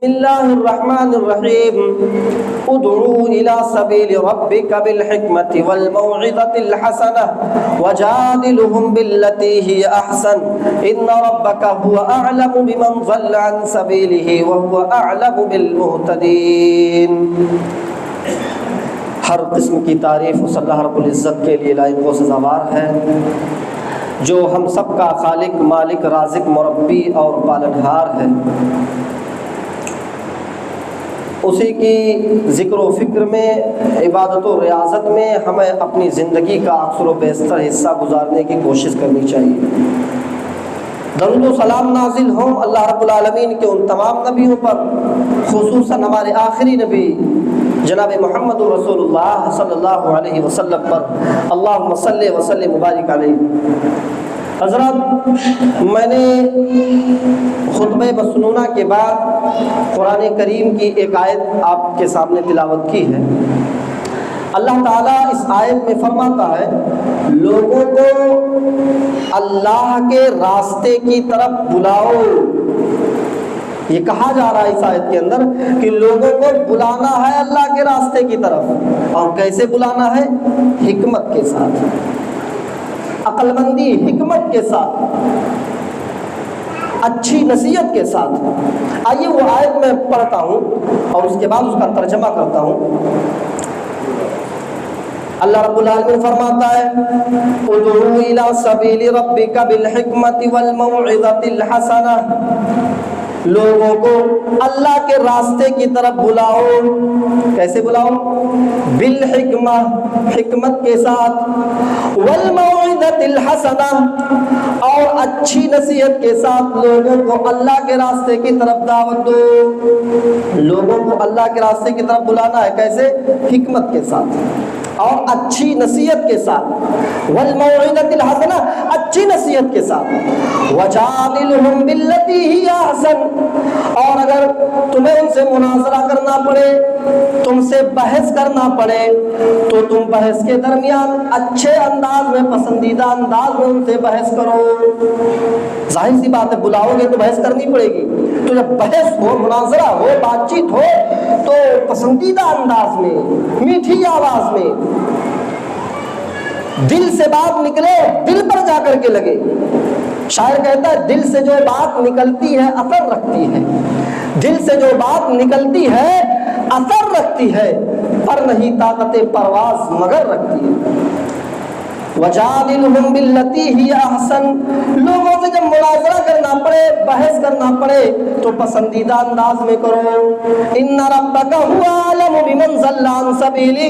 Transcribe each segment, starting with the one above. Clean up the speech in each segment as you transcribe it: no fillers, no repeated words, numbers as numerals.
بسم اللہ الرحمن الرحیم ادعو الى سبیل ربک بالحکمت والموعظۃ الحسنہ وجادلهم باللتی ہی احسن ان ربک هو اعلم بمن ضل عن سبیلہ وهو اعلم بالمہتدین۔ ہر قسم کی تعریف اس اللہ رب العزت کے لیے لائق و سزاوار ہے جو ہم سب کا خالق، مالک، رازق، مربی اور پالنہار ہے۔ اسی کی ذکر و فکر میں، عبادت و ریاضت میں ہمیں اپنی زندگی کا اکثر و بیشتر حصہ گزارنے کی کوشش کرنی چاہیے۔ درود و سلام نازل ہوں اللہ رب العالمین کے ان تمام نبیوں پر، خصوصاً ہمارے آخری نبی جناب محمد رسول اللہ صلی اللہ علیہ وسلم پر، اللہم صلی وسلم مبارک علیہ۔ حضرات، میں نے خطبہ مسنونہ کے بعد قرآن کریم کی ایک آیت آپ کے سامنے تلاوت کی ہے۔ اللہ تعالیٰ اس آیت میں فرماتا ہے، لوگوں کو اللہ کے راستے کی طرف بلاؤ۔ یہ کہا جا رہا ہے اس آیت کے اندر کہ لوگوں کو بلانا ہے اللہ کے راستے کی طرف، اور کیسے بلانا ہے؟ حکمت کے ساتھ، عقل مندی، حکمت کے ساتھ، اچھی نصیحت کے ساتھ۔ آئیے وہ آیت میں پڑھتا ہوں اور اس کے بعد اس کا ترجمہ کرتا ہوں۔ اللہ رب العالمین فرماتا ہے، ادعو الی سبیل ربک بالحکمت والموعظۃ الحسنہ، لوگوں کو اللہ کے راستے کی طرف بلاؤ۔ کیسے بلاؤ؟ بالحکمہ، حکمت کے ساتھ، والموعظۃ الحسنہ، اور اچھی نصیحت کے ساتھ لوگوں کو اللہ کے راستے کی طرف دعوت دو۔ لوگوں کو اللہ کے راستے کی طرف بلانا ہے، کیسے؟ حکمت کے ساتھ اور اچھی نصیحت کے ساتھ، والموعظۃ الحسنہ، اچھی نصیحت کے ساتھ، وجادلهم باللتی ہی احسن، اور اگر تمہیں ان سے مناظرہ کرنا پڑے، تم سے بحث کرنا پڑے، تو تم بحث کے درمیان اچھے انداز میں، پسندیدہ انداز میں ان سے بحث کرو۔ ظاہر سی بات ہے، بلاؤ گے تو بحث کرنی پڑے گی، تو جب بحث ہو، مناظرہ ہو، بات چیت ہو، تو پسندیدہ انداز میں، میٹھی آواز میں، دل سے بات نکلے، دل پر جا کر کے لگے۔ شاعر کہتا ہے، دل سے جو بات نکلتی ہے اثر رکھتی ہے، دل سے جو بات نکلتی ہے اثر رکھتی ہے، پر نہیں طاقت پرواز مگر رکھتی ہے۔ وجادلهم باللتی ہی احسن، لوگوں سے جب مناظرہ کرنا پڑے، بحث کرنا پڑے، تو پسندیدہ انداز میں کرو۔ ان ربک هو اعلم بمن ضل عن سبیلہ،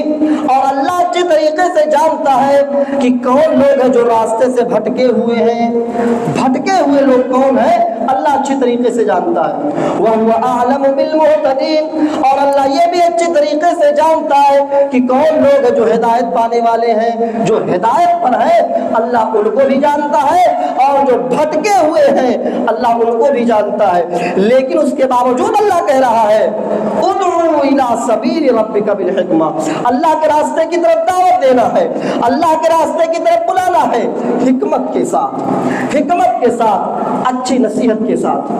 اور اللہ اچھے طریقے سے جانتا ہے کہ کون لوگ ہیں جو راستے سے بھٹکے ہوئے ہیں۔ بھٹکے ہوئے لوگ کون ہیں؟ اللہ اچھی طریقے سے جانتا ہے۔ وَهُوَ أَعْلَمُ بِالْمُهْتَدِينَ، اور اللہ یہ بھی اچھی طریقے سے جانتا ہے کہ کون لوگ ہیں جو ہدایت پانے والے ہیں، جو ہدایت پر ہے، اللہ ان کو بھی جانتا ہے، اور جو بھٹکے ہوئے ہیں اللہ ان کو بھی جانتا ہے۔ لیکن اس کے باوجود اللہ کہہ رہا ہے، ادعو الی سبیل ربک بالحکمہ، اللہ کے راستے کی طرف دعوت دینا ہے، اللہ کے راستے کی طرف بلانا ہے، حکمت کے ساتھ، حکمت کے ساتھ، اچھی نصیحت کے ساتھ،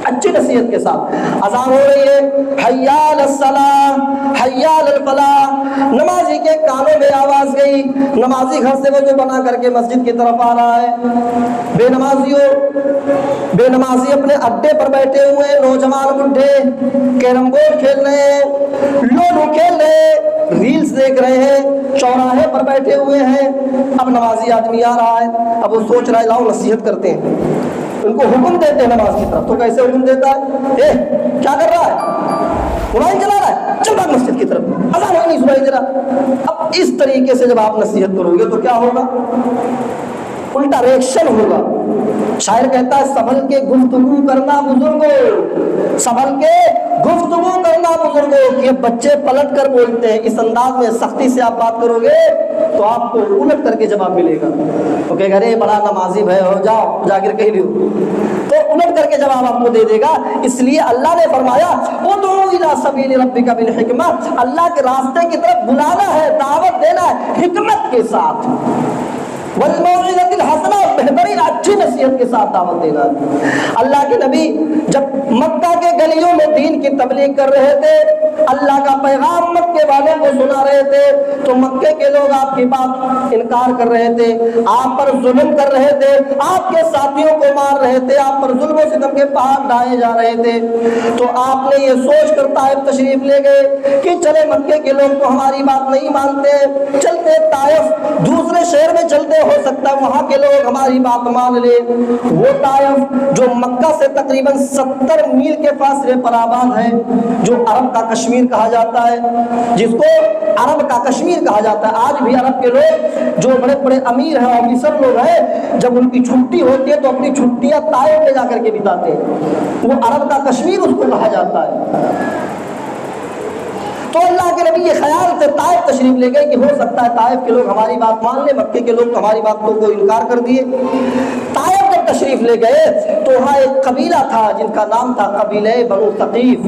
اچھی نصیحت کے ساتھ۔ اذان ہو رہی ہے، حی علی الصلاۃ، حی علی الفلاح، نمازی کے کانوں میں آواز گئی، نمازی گھر سے وضو بنا کر کے مسجد کی طرف آ رہا ہے۔ بے نمازی اپنے اڈے پر بیٹھے ہوئے ہیں، نوجوان بڈھے کیرم بورڈ کھیل رہے ہیں، لوڈو کھیل رہے ہیں، ریلز دیکھ رہے ہیں، چوراہے پر بیٹھے ہوئے ہیں۔ اب نمازی آدمی آ رہا ہے، اب وہ سوچ رہا ہے لاؤ نصیحت کرتے ہیں، ان کو حکم دیتے ہیں نماز کی طرف۔ تو کیسے حکم دیتا ہے؟ اے کیا کر رہا ہے؟ موبائل چلا رہا ہے، چل بھاگ مسجد کی طرف، اذان ہو نہیں سنائی دے رہا۔ اب اس طریقے سے جب آپ نصیحت کرو گے تو کیا ہوگا؟ الٹا ریئیکشن ہوگا۔ شاعر کہتا ہے، سنبھل کے گفتگو کرنا بزرگوں، سنبھل کے گفتگو کرنا بزرگوں، کہ بچے پلٹ کر بولتے ہیں، اس انداز میں سختی سے آپ بات کرو گے تو آپ کو الٹ کر کے جواب ملے گا۔ تو کہے گا، رے بڑا نمازی بھائی ہو، جاؤ جا کر کہہ لیو، تو الٹ کر کے جواب آپ کو دے دے گا۔ اس لیے اللہ نے فرمایا، ادعو الی سبیل ربک بالحکمہ، اللہ کے راستے کی طرف بلانا ہے، دعوت دینا ہے، حکمت کے ساتھ۔ والموعظۃ الحسنہ، بہترین اچھی نصیحت کے ساتھ دعوت دینا۔ اللہ کے نبی جب مکہ کے گلیوں میں دین کی تبلیغ کر رہے تھے، اللہ کا پیغام مکے والوں کو سنا رہے تھے، تو مکے کے لوگ آپ کی بات انکار کر رہے تھے، آپ پر ظلم کر رہے تھے، آپ کے ساتھیوں کو مار رہے تھے، آپ پر ظلم و ستم کے پہاڑ ڈھائے جا رہے تھے۔ تو آپ نے یہ سوچ کر طائف تشریف لے گئے کہ چلے مکے کے لوگ تو ہماری بات نہیں مانتے، چلتے طائف دوسرے شہر میں چلتے، ہو سکتا ہے وہاں کے لوگ ہماری بات مان لے۔ وہ طائف جو مکہ سے تقریباً 70 میل کے فاصلے پر آباد ہے، جو عرب کا کشمیر کہا جاتا ہے، جس کو عرب کا کشمیر کہا جاتا ہے۔ آج بھی عرب کے لوگ جو بڑے بڑے امیر ہیں، آفیسر لوگ ہیں، جب ان کی چھٹی ہوتی ہے تو اپنی چھٹیاں طائف میں جا کر کے بتاتے ہیں، وہ عرب کا کشمیر اس کو کہا جاتا ہے۔ تو اللہ کے نبی یہ خیال سے طائف تشریف لے گئے کہ ہو سکتا ہے طائف کے لوگ ہماری بات مان لیں، مکے کے لوگ تو ہماری باتوں کو انکار کر دیے۔ طائف جب تشریف لے گئے تو وہاں ایک قبیلہ تھا جن کا نام تھا قبیلہ بنو ثقیف۔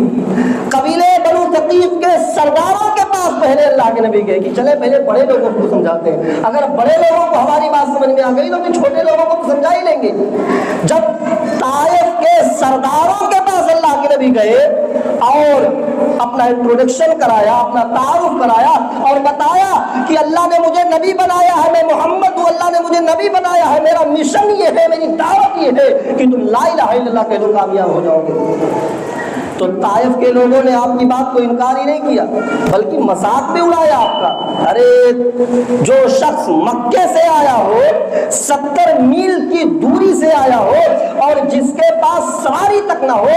قبیلہ بنو ثقیف کے سرداروں کے پاس پہلے اللہ کے نبی گئے کہ چلے پہلے بڑے لوگوں کو سمجھاتے ہیں، اگر بڑے لوگوں کو ہماری بات سمجھ میں آ گئی تو پھر چھوٹے لوگوں کو سمجھا ہی لیں گے۔ جب طائف کے سرداروں کے پاس اللہ کے نبی گئے اور اپنا انٹروڈکشن کرایا، اپنا تعارف کرایا اور بتایا کہ اللہ نے مجھے نبی بنایا ہے، میں محمد ہوں، اللہ نے مجھے نبی بنایا ہے، میرا مشن یہ ہے، میری دعوت یہ ہے کہ تم لا الہ الا اللہ کہہ دو کامیاب ہو جاؤ گے۔ تو طائف کے لوگوں نے آپ کی بات کو انکار ہی نہیں کیا بلکہ مذاق بھی اڑایا آپ کا۔ ارے جو شخص مکے سے آیا ہو، 70 میل کی دوری سے آیا ہو اور جس کے پاس سواری تک نہ ہو،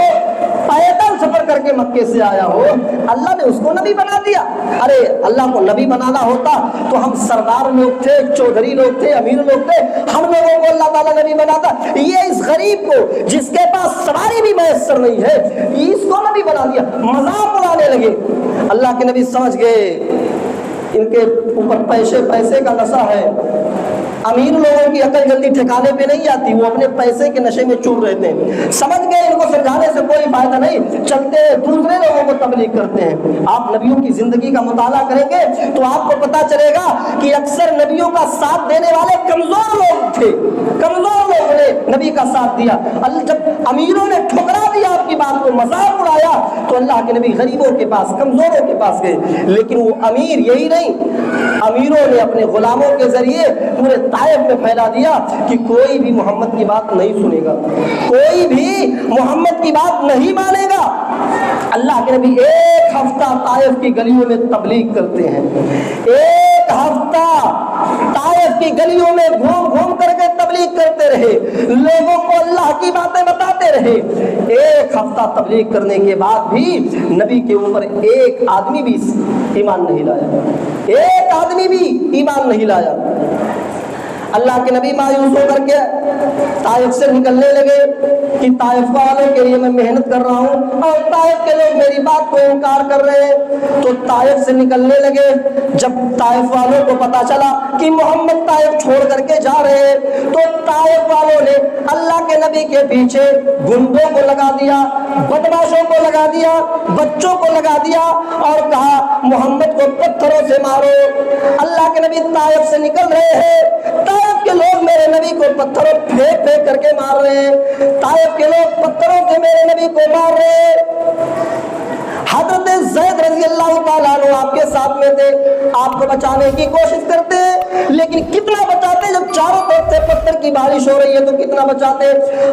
پیدل سفر کر کے مکے سے آیا ہو، اللہ نے اس کو نبی بنا دیا۔ ارے اللہ کو نبی بنانا ہوتا تو ہم سردار لوگ تھے، چودھری لوگ تھے، امیر لوگ تھے، ہم لوگوں کو اللہ تعالیٰ نبی بناتا۔ یہ اس غریب کو جس کے پاس سواری بھی میسر نہیں ہے، اس کو نبی بنا دیا، مذاق اڑانے لگے۔ اللہ کے نبی سمجھ گئے ان کے اوپر پیسے کا نشہ ہے۔ امیر لوگوں کی عقل جلدی ٹھکانے پہ نہیں آتی، وہ اپنے پیسے کے نشے میں چور رہتے ہیں۔ سمجھ گئے ان کو سمجھانے سے کوئی فائدہ نہیں، چلتے دوسرے لوگوں کو تبلیغ کرتے ہیں۔ آپ نبیوں کی زندگی کا مطالعہ کریں گے تو آپ کو پتا چلے گا کہ اکثر نبیوں کا ساتھ دینے والے کمزور لوگ تھے، کمزور لوگوں نے نبی کا ساتھ دیا۔ جب امیروں نے ٹھکرا دیا آپ کی بات کو، مذاق اڑایا، تو اللہ کے نبی غریبوں کے پاس، کمزوروں کے پاس گئے۔ لیکن وہ امیر یہی نہیں، امیروں نے اپنے غلاموں کے ذریعے پورے طائف میں پھیلا دیا کہ کوئی بھی محمد کی بات نہیں سنے گا، کوئی بھی محمد کی بات نہیں مانے گا۔ اللہ کے نبی ایک ہفتہ طائف کی گلیوں میں تبلیغ کرتے ہیں، ایک ہفتہ طائف کی گلیوں میں گھوم گھوم کر کے تبلیغ کرتے رہے، لوگوں کو اللہ کی باتیں بتاتے رہے۔ ایک ہفتہ تبلیغ کرنے کے بعد بھی نبی کے اوپر ایک آدمی بھی ایمان نہیں لایا، ایک آدمی بھی ایمان نہیں لایا۔ اللہ کے نبی مایوس ہو کر کے طائف سے نکلنے لگے کہ طائف والوں کے لیے میں محنت کر رہا ہوں اور طائف کے لوگ میری بات کو انکار کر رہے ہیں، تو طائف سے نکلنے لگے۔ جب طائف والوں کو پتا چلا کہ محمد طائف چھوڑ کر کے جا رہے ہیں تو طائف والوں نے اللہ کے نبی کے پیچھے گنڈوں کو لگا دیا، بدماشوں کو لگا دیا، بچوں کو لگا دیا اور کہا محمد کو پتھروں سے مارو۔ اللہ کے نبی طائف سے نکل رہے ہیں، طائف کے لوگ میرے نبی کو پتھروں پھینک پھینک کر کے مار رہے ہیں، طائف کے لوگ پتھروں سے میرے نبی کو مار رہے ہیں۔ حضرت زید رضی اللہ تعالیٰ عنہ آپ کے ساتھ میں تھے، آپ کو بچانے کی کوشش کرتے ہیں، لیکن کتنا بچاتے؟ جب چاروں طرف سے پتھر کی بارش ہو رہی ہے تو کتنا بچاتے؟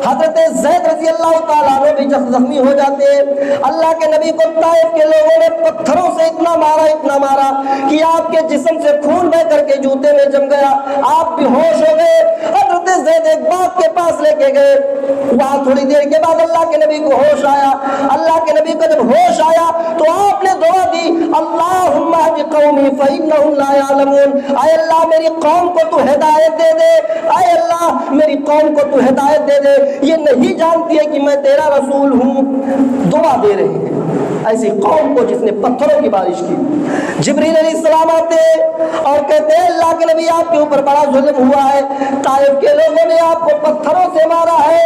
حضرت زید رضی اللہ تعالیٰ عنہ بھی زخمی ہو جاتے ہیں۔ اللہ کے نبی کو طائف کے لوگوں نے پتھروں سے اتنا مارا کہ آپ کے جسم سے خون بہ کر کے جوتے میں جم گیا، آپ بھی ہوش ہو گئے۔ حضرت زید ایک باغ کے پاس لے کے گئے، وہاں تھوڑی دیر کے بعد اللہ کے نبی کو ہوش آیا۔ اللہ کے نبی کو جب ہوش آیا تو آپ نے دعا دی، اللہم اہد قومی فإنہم لا یعلمون، اے اللہ میری قوم کو تو ہدایت دے دے، اے اللہ میری قوم کو تو ہدایت دے دے، یہ نہیں جانتی ہے کہ میں تیرا رسول ہوں۔ دعا دے رہے ہیں ایسی قوم کو جس نے پتھروں کی بارش کی۔ جبریل علیہ السلام آتے اور کہتے ہیں اللہ کے نبی آپ کے اوپر بڑا ظلم ہوا ہے، طائف کے لوگوں نے آپ کو پتھروں سے مارا ہے۔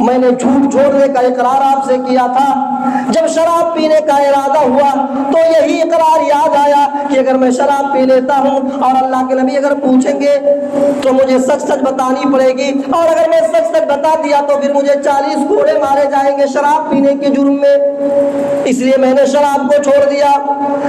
میں نے جھوٹ چھوڑنے کا اقرار آپ سے کیا تھا. جب شراب پینے کا ارادہ ہوا تو یہی اقرار یاد آیا کہ اگر میں شراب پی لیتا ہوں اور اللہ کے نبی اگر پوچھیں گے تو مجھے سچ سچ بتانی پڑے گی, اور اگر میں سچ سچ بتا دیا تو پھر مجھے 40 کوڑے مارے جائیں گے شراب پینے کے جرم میں. اس لیے میں نے شراب کو چھوڑ دیا.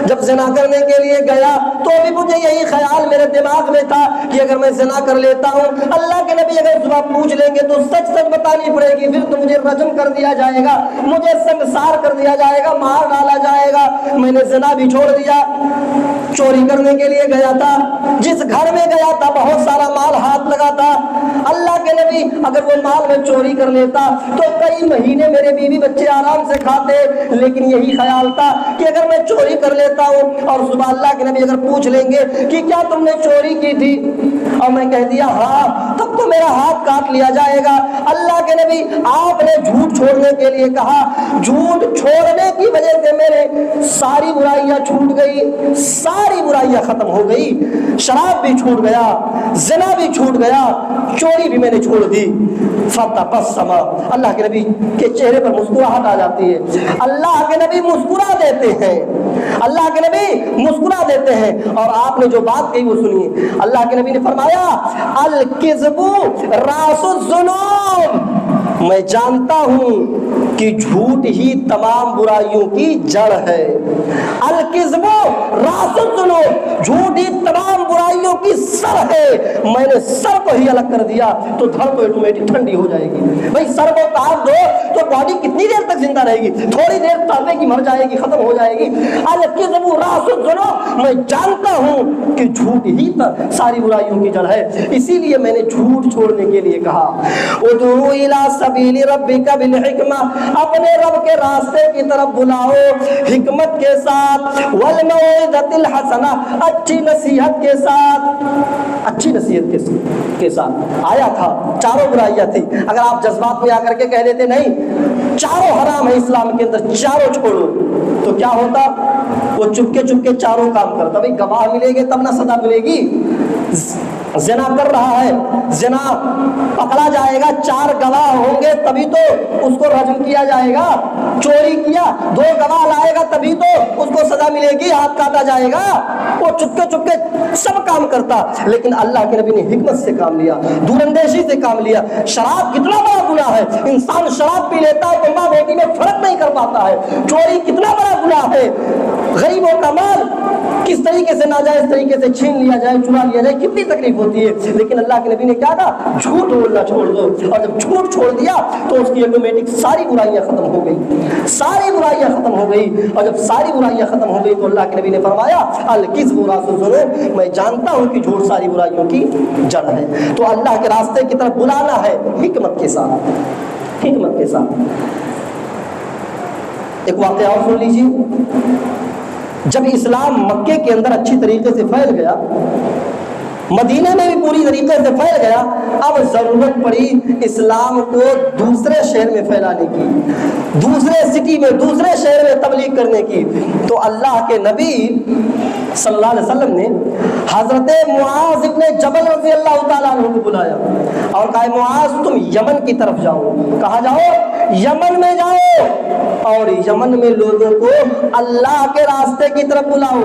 جب زنا کرنے کے لیے گیا تو بھی مجھے یہی خیال میرے دماغ میں تھا کہ اگر میں زنا کر لیتا ہوں, اللہ کے نبی اگر صبح پوچھ لیں گے تو سچ سچ بتانی پڑے گی, پھر تو مجھے رجم کر دیا جائے گا, مجھے سنگسار کر دیا جائے گا, مار ڈالا جائے گا. میں نے زنا بھی چھوڑ دیا. چوری کرنے کے لیے گیا تھا, جس گھر میں گیا تھا بہت سارا مال ہاتھ لگا تھا. اللہ کے نبی اگر وہ مال میں چوری کر لیتا تو کئی مہینے میرے بیوی بچے آرام سے کھاتے, لیکن یہی خیال تھا کہ اگر میں چوری کر لیتا ہوں اور صبح اللہ کے نبی اگر پوچھ لیں گے کہ کیا تم نے چوری کی تھی اور میں کہہ دیا ہاں, تب تو میرا ہاتھ کاٹ لیا جائے گا. اللہ کے نبی آپ نے جھوٹ چھوڑنے کے لیے کہا, جھوٹ چھوڑنے کی وجہ سے میرے ساری برائیاں چھوٹ گئی, ساری برائیاں ختم ہو گئی. شراب بھی چھوٹ گیا, زنا بھی چھوٹ گیا, چوری بھی میں نے چھوڑ دی. فتبسم, اللہ کے نبی کے چہرے پر مسکراہٹ آ جاتی ہے. اللہ کے نبی مسکرا دیتے ہیں, اللہ کے نبی مسکرا دیتے ہیں. اور آپ نے جو بات کہی وہ سنیے. اللہ کے نبی نے فرمایا الکذب راس الذنوب, میں جانتا ہوں کہ جھوٹ ہی تمام برائیوں کی جڑ ہے. الکذب راس الذنوب, جھوٹ ہی تمام برائیوں کی سر ہے. میں نے سر کو ہی الگ کر دیا تو دھڑ تو آٹومیٹک ٹھنڈی ہو جائے گی. بھائی سر کو کاٹ دو تو باڈی کتنی دیر تک زندہ رہے گی؟ تھوڑی دیر تڑپے کی مر جائے گی, ختم ہو جائے گی. الکذب راس الذنوب, میں جانتا ہوں کہ جھوٹ ہی ساری برائیوں کی جڑ ہے. اسی لیے میں نے جھوٹ چھوڑنے کے لیے کہا ادعو الی سبیل ربک بالحکمہ, اپنے رب کے راستے کی طرف بلاؤ حکمت کے ساتھ, والموعظۃ الحسنہ, اچھی نصیحت کے ساتھ, اچھی نصیحت کے ساتھ. آیا تھا چاروں برائیاں تھی, اگر آپ جذبات میں آ کر کے کہہ دیتے نہیں چاروں حرام ہے اسلام کے اندر, چاروں چھوڑو, تو کیا ہوتا؟ وہ چپکے چپکے چاروں کام کرتا. بھائی گواہ ملے گے تب نہ سزا ملے گی. زنا کر رہا ہے, زنا پکڑا جائے گا, 4 گواہ ہوں گے تبھی تو اس کو رجم کیا جائے گا. چوری کیا 2 گواہ لائے گا تبھی تو اس کو سزا ملے گی, ہاتھ کاٹا جائے گا. وہ چپکے چپکے سب کام کرتا, لیکن اللہ کے نبی نے حکمت سے کام لیا, دور اندیشی سے کام لیا. شراب کتنا بڑا گناہ ہے, انسان شراب پی لیتا ہے تو ماں بیٹی میں فرق نہیں کر پاتا ہے. چوری کتنا بڑا گناہ ہے, غریبوں کا مال کس طریقے سے ناجائز طریقے سے چھین لیا جائے, چرا لیا جائے, کتنی تکلیف ہوتی ہے. لیکن اللہ کے نبی نے کیا کہا, جھوٹ بولنا چھوڑ دو. اور جب جھوٹ چھوڑ دیا تو اس کی آٹومیٹک ساری برائیاں ختم ہو گئی, ساری برائیاں ختم ہو گئی. اور جب ساری برائیاں ختم ہو گئی تو اللہ کے نبی نے فرمایا الکذب راس الذنوب, میں جانتا ہوں کہ جھوٹ ساری برائیوں کی جڑ ہے. تو اللہ کے راستے کی طرف بلانا ہے حکمت کے ساتھ, حکمت کے ساتھ. ایک واقعہ اور سن لیجیے. جب اسلام مکے کے اندر اچھی طریقے سے پھیل گیا, مدینے میں بھی پوری طریقے سے پھیل گیا, اب ضرورت پڑی اسلام کو دوسرے شہر میں پھیلانے کی, دوسرے سٹی میں, دوسرے شہر میں تبلیغ کرنے کی. تو اللہ کے نبی صلی اللہ علیہ وسلم نے حضرت معاذ ابن جبل رضی اللہ تعالیٰ عنہ کو بلایا اور کہا معاذ تم یمن کی طرف جاؤ. کہاں جاؤ؟ یمن میں جاؤ, اور یمن میں لوگوں کو اللہ کے راستے کی طرف بلاؤ.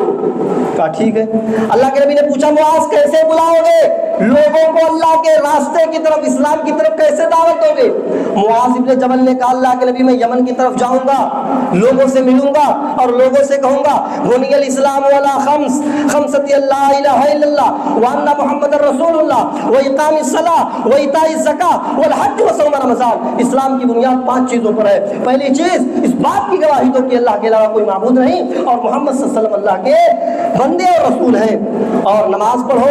کہا ٹھیک ہے. اللہ کے نبی نے پوچھا معاذ کیسے بلاؤ گے لوگوں کو اللہ کے راستے کی طرف, اسلام کی طرف کیسے دعوت دو گے؟ معاذ ابن جبل نے کہا اللہ کے نبی میں یمن کی طرف جاؤں گا, لوگوں سے ملوں گا اور لوگوں سے کہوں گا بنی الاسلام علی خمسۃ لا الہ الا اللہ وان محمد رسول اللہ واقام الصلاۃ وایتاء الزکاۃ والحج وصوم رمضان. اسلام کی بنیاد 5 چیزوں پر ہے. پہلی چیز اس بات کی گواہی دو کہ اللہ کے علاوہ کوئی معبود نہیں اور محمد صلی اللہ علیہ وسلم اللہ کے بندے اور رسول ہیں, اور نماز پڑھو,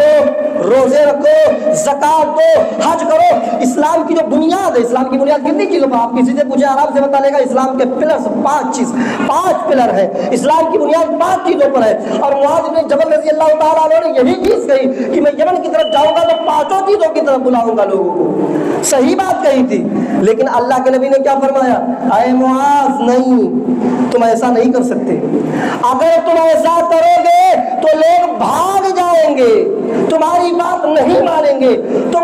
روزے رکھو, زکات دو, حج کرو. اسلام کی جو بنیاد ہے, اسلام کی بنیاد کتنی چیزوں پر, آپ کسی سے پوچھے آرام سے بتا لے گا اسلام کے پلرز 5 پلر ہیں. اسلام کی بنیاد 5 چیزوں پر ہے. اور معاذ بن جبل رضی اللہ تعالیٰ عنہ نے یہی چیز کہی کہ میں یمن کی طرف جاؤں گا تو 5 چیزوں کی طرف بلاؤں گا لوگوں کو. صحیح بات کہی تھی, لیکن اللہ کے نبی نے کیا فرمایا, اے معاذ نہیں, تم ایسا نہیں کر سکتے. اگر تم ایسا کرو گے تو لوگ بھاگ جائیں گے, تمہاری بات نہیں مانیں گے. تم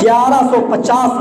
1150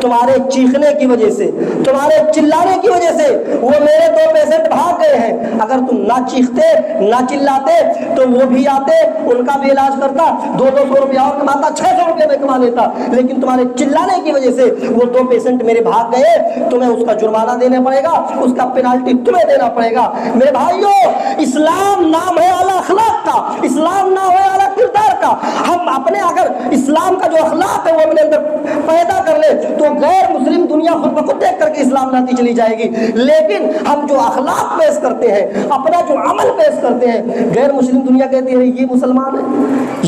تمہارے چیخنے کی وجہ سے, تمہارے چلانے کی وجہ سے وہ میرے 2 پیشنٹ بھاگ گئے ہیں. اگر تم نہ چیختے نہ چلاتے تو وہ بھی آتے, ان کا بھی علاج کرتا, 200 روپیہ اور کماتا, 600 روپیہ میں کما لیتا. لیکن تمہارے چلانے کی وجہ سے وہ 2 پیشنٹ میرے بھاگ گئے, تمہیں اس کا جرمانہ دینا پڑے گا, اس کا پینالٹی تمہیں دینا پڑے گا. میرے بھائیو, اسلام نام ہے اعلیٰ اخلاق کا, اسلام نام ہے اعلیٰ کردار کا. ہم اپنے اگر اسلام کا جو اخلاق ہے وہ اپنے اندر پیدا کر لے تو غیر مسلم دنیا خود بخود دیکھ کر کے اسلام لاتی چلی جائے گی. لیکن ہم جو اخلاق پیش کرتے ہیں, اپنا جو عمل پیش کرتے ہیں, غیر مسلم دنیا کہتی ہے یہ مسلمان ہے,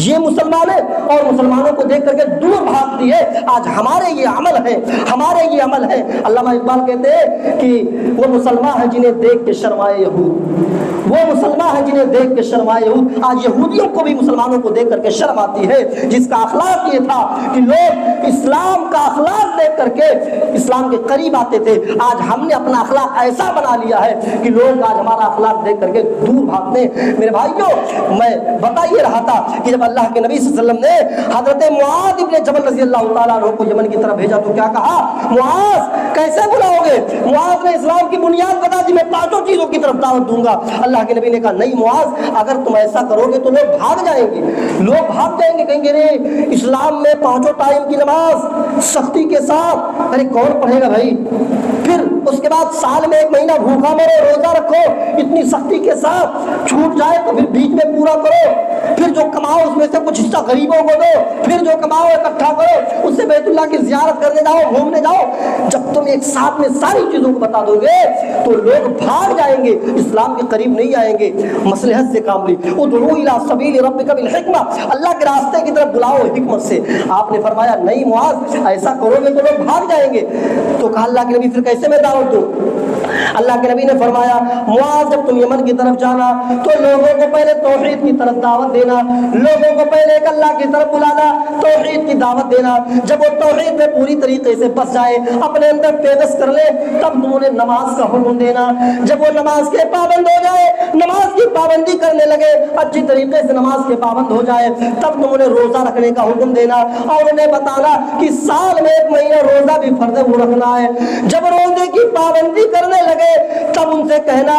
یہ مسلمان ہے, اور مسلمانوں کو دیکھ کر کے دور بھاگتی ہے. آج ہمارے یہ عمل ہے, ہمارے یہ عمل ہے. علامہ اقبال کہتے ہیں کہ وہ مسلمان ہے جنہیں دیکھ کے شرمائے یہود, وہ مسلمان ہے جنہیں دیکھ کے شرمائے یہود. آج یہودیوں کو بھی مسلمانوں کو دیکھ کر کے شرم آتی ہے, جس کا اخلاق یہ تھا کہ لوگ اسلام کا اخلاق دیکھ کر کے اسلام کے قریب آتے تھے. آج ہم نے اپنا اخلاق ایسا بنا لیا ہے کہ لوگ آج ہمارا اخلاق دیکھ کر کے دور بھاگتے ہیں. میرے بھائیوں, میں بتا یہ رہا تھا کہ جب اللہ کے نبی صلی اللہ علیہ وسلم نے حضرت معاذ ابن جبل رضی اللہ تعالیٰ عنہ کو یمن کی طرف بھیجا تو کیا کہا, معاذ کیسے بلاؤ گے؟ معاذ نے اسلام کی بنیاد بتا دی, میں 5 چیزوں کی طرف دعوت دوں گا. اللہ کے نبی نے کہا نہیں معاذ, اگر تم ایسا کرو گے تو لوگ بھاگ جائیں گے, لوگ بھاگ جائیں گے, کہیں گے نہیں اسلام میں 5 ٹائم کی نماز سختی کے ساتھ, ارے کون پڑھے گا بھائی؟ پھر اس کے بعد سال میں 1 مہینہ بھوکا مرو, روزہ رکھو, اتنی سختی کے ساتھ چھوٹ جائے تو پھر بیچ میں پورا کرو, پھر جو کماؤ اس میں سے کچھ حصہ غریبوں کو دو, پھر جو کماؤ اکٹھا کرو, اس سے بیت اللہ کی زیارت کرنے جاؤ, گھومنے جاؤ. جب تم ایک ساتھ میں ساری چیزوں کو بتا دو گے تو لوگ بھاگ جائیں گے, اسلام کے قریب نہیں آئیں گے. مصلحت سے کام لی, ادعو الی سبیل ربک بالحکمہ, اللہ کے راستے کی طرف بلاؤ حکمت سے. آپ نے فرمایا نہیں معاذ, ایسا کرو گے تو لوگ بھاگ جائیں گے. تو کہا اللہ کے نبی پھر کیسے میں دعوت دوں؟ اللہ کے نبی نے فرمایا معاذ جب تم یمن کی طرف جانا تو لوگوں کو پہلے توحید کی طرف دعوت دینا, لوگوں کو پہلے ایک اللہ کی طرف بلانا, توحید کی دعوت دینا. جب وہ توحید میں پوری طریقے سے بس جائے, اپنے اندر پیوست کر لے, تب تم انہیں نماز کا حکم دینا. جب وہ نماز کے پابند ہو جائے, نماز کی پابندی کرنے لگے, اچھی طریقے سے نماز کے پابند ہو جائے, تب تم انہیں روزہ رکھنے کا حکم دینا اور انہیں بتانا کہ سال میں 1 مہینہ روزہ بھی فرض ہے وہ رکھنا ہے. جب روزے کی پابندی کرنے لگے تب ان سے کہنا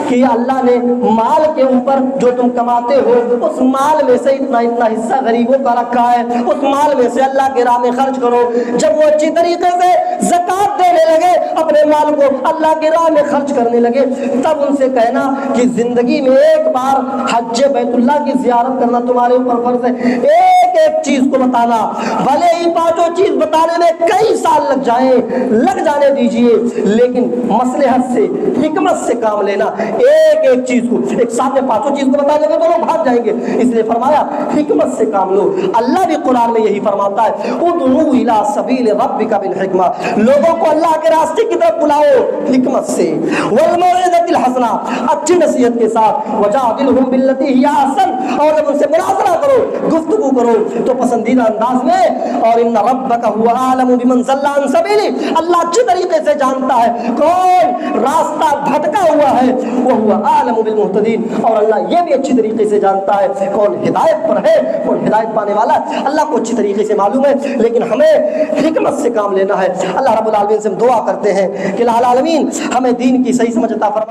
کہ اللہ نے مال کے اوپر جو تم کماتے ہو اس مال میں سے اتنا اتنا حصہ غریبوں کا رکھا ہے, اس مال میں سے اللہ کے راہ میں خرچ کرو. جب وہ اچھی طریقے سے زکات دینے لگے, اپنے مال کو اللہ کے راہ میں خرچ کرنے لگے, تب ان سے کہنا کہ زندگی میں ایک بار حج بیت اللہ کی زیارت کرنا تمہارے اوپر فرض ہے. ایک ایک چیز کو بتانا, بھلے ہی 5 چیز بتانے میں کئی سال لگ جانے دیجئے, لیکن مصلحت سے حکمت سے کام لینا. ایک ایک چیز کو ایک ساتھ میں 5 چیز کو بتا دیں گے تو لوگ بھاگ جائیں گے, اس لیے فرمایا حکمت سے کام لو. اللہ بھی قرآن میں یہی فرماتا ہے ادعو الی سبیل ربک بالحکمہ, لوگوں کو اللہ کے راستے کی طرف بلاؤ حکمت سے, والموعظۃ الحسنہ, اچھی نصیحت کے ساتھ, وجادلہم باللتی ہی احسن, اور جب ان سے مناظرہ کرو, گفتگو کرو تو پسندیدہ انداز میں. اور ان ربک هو اعلم بمن ضل عن سبیلہ, اللہ اچھی طریقے سے جانتا ہے کون راستہ بھٹکا ہوا ہے, وہ ہوا عالم بالمہتدین, اور اللہ یہ بھی اچھی طریقے سے جانتا ہے کون ہدایت پر ہے, کون ہدایت پانے والا ہے. اللہ کو اچھی طریقے سے معلوم ہے, لیکن ہمیں حکمت سے کام لینا ہے. اللہ رب العالمین سے ہم دعا کرتے ہیں کہ العالمین ہمیں دین کی صحیح سمجھ عطا فرمائے.